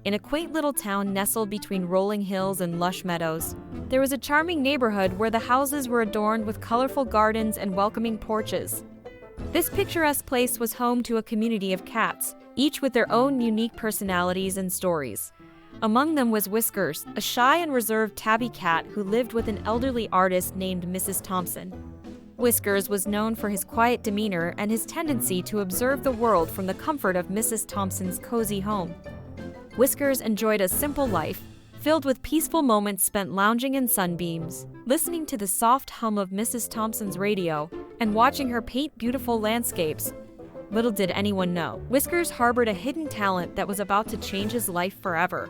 In a quaint little town nestled between rolling hills and lush meadows, there was a charming neighborhood where the houses were adorned with colorful gardens and welcoming porches. This picturesque place was home to a community of cats, each with their own unique personalities and stories. Among them was Whiskers, a shy and reserved tabby cat who lived with an elderly artist named Mrs. Thompson. Whiskers was known for his quiet demeanor and his tendency to observe the world from the comfort of Mrs. Thompson's cozy home. Whiskers enjoyed a simple life, filled with peaceful moments spent lounging in sunbeams, listening to the soft hum of Mrs. Thompson's radio, and watching her paint beautiful landscapes. Little did anyone know, Whiskers harbored a hidden talent that was about to change his life forever.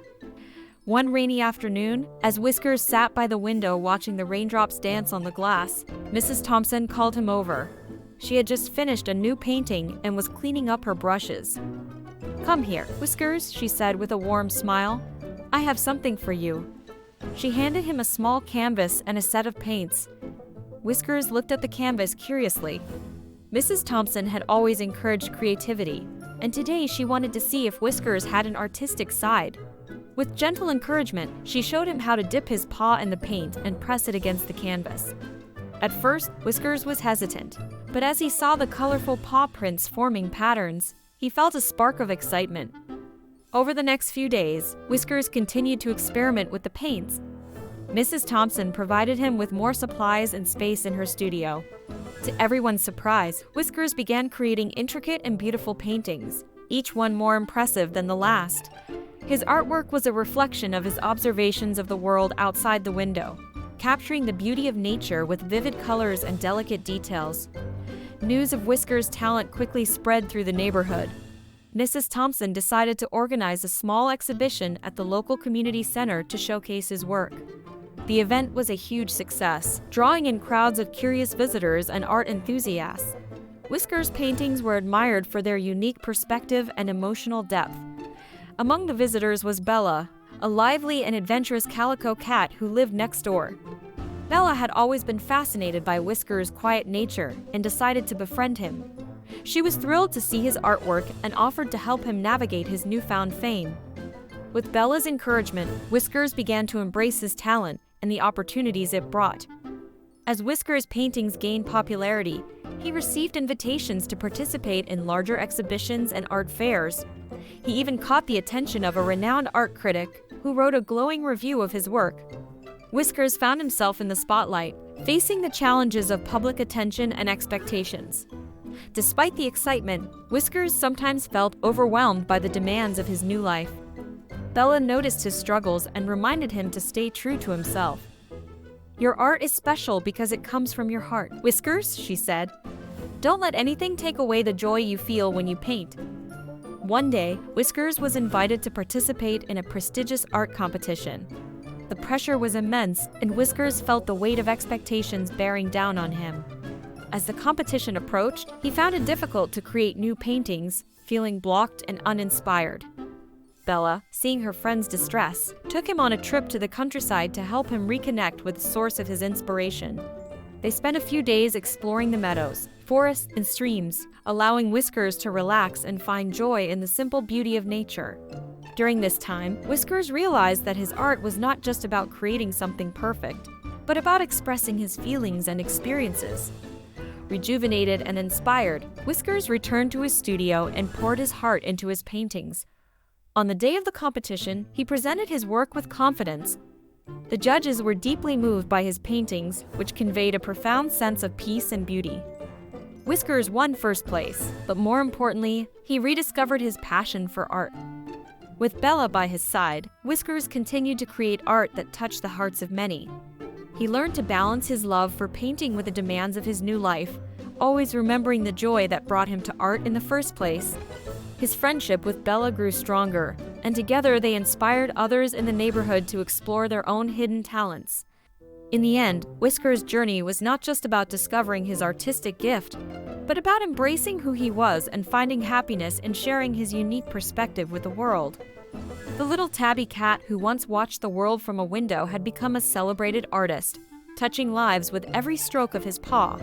One rainy afternoon, as Whiskers sat by the window watching the raindrops dance on the glass, Mrs. Thompson called him over. She had just finished a new painting and was cleaning up her brushes. "Come here, Whiskers," she said with a warm smile. "I have something for you." She handed him a small canvas and a set of paints. Whiskers looked at the canvas curiously. Mrs. Thompson had always encouraged creativity, and today she wanted to see if Whiskers had an artistic side. With gentle encouragement, she showed him how to dip his paw in the paint and press it against the canvas. At first, Whiskers was hesitant, but as he saw the colorful paw prints forming patterns, he felt a spark of excitement. Over the next few days, Whiskers continued to experiment with the paints. Mrs. Thompson provided him with more supplies and space in her studio. To everyone's surprise, Whiskers began creating intricate and beautiful paintings, each one more impressive than the last. His artwork was a reflection of his observations of the world outside the window, capturing the beauty of nature with vivid colors and delicate details. News of Whiskers' talent quickly spread through the neighborhood. Mrs. Thompson decided to organize a small exhibition at the local community center to showcase his work. The event was a huge success, drawing in crowds of curious visitors and art enthusiasts. Whiskers' paintings were admired for their unique perspective and emotional depth. Among the visitors was Bella, a lively and adventurous calico cat who lived next door. Bella had always been fascinated by Whiskers' quiet nature and decided to befriend him. She was thrilled to see his artwork and offered to help him navigate his newfound fame. With Bella's encouragement, Whiskers began to embrace his talent and the opportunities it brought. As Whiskers' paintings gained popularity, he received invitations to participate in larger exhibitions and art fairs. He even caught the attention of a renowned art critic who wrote a glowing review of his work. Whiskers found himself in the spotlight, facing the challenges of public attention and expectations. Despite the excitement, Whiskers sometimes felt overwhelmed by the demands of his new life. Bella noticed his struggles and reminded him to stay true to himself. "Your art is special because it comes from your heart, Whiskers," she said. "Don't let anything take away the joy you feel when you paint." One day, Whiskers was invited to participate in a prestigious art competition. The pressure was immense, and Whiskers felt the weight of expectations bearing down on him. As the competition approached, he found it difficult to create new paintings, feeling blocked and uninspired. Bella, seeing her friend's distress, took him on a trip to the countryside to help him reconnect with the source of his inspiration. They spent a few days exploring the meadows, forests, and streams, allowing Whiskers to relax and find joy in the simple beauty of nature. During this time, Whiskers realized that his art was not just about creating something perfect, but about expressing his feelings and experiences. Rejuvenated and inspired, Whiskers returned to his studio and poured his heart into his paintings. On the day of the competition, he presented his work with confidence. The judges were deeply moved by his paintings, which conveyed a profound sense of peace and beauty. Whiskers won first place, but more importantly, he rediscovered his passion for art. With Bella by his side, Whiskers continued to create art that touched the hearts of many. He learned to balance his love for painting with the demands of his new life, always remembering the joy that brought him to art in the first place. His friendship with Bella grew stronger, and together they inspired others in the neighborhood to explore their own hidden talents. In the end, Whiskers' journey was not just about discovering his artistic gift, but about embracing who he was and finding happiness in sharing his unique perspective with the world. The little tabby cat who once watched the world from a window had become a celebrated artist, touching lives with every stroke of his paw.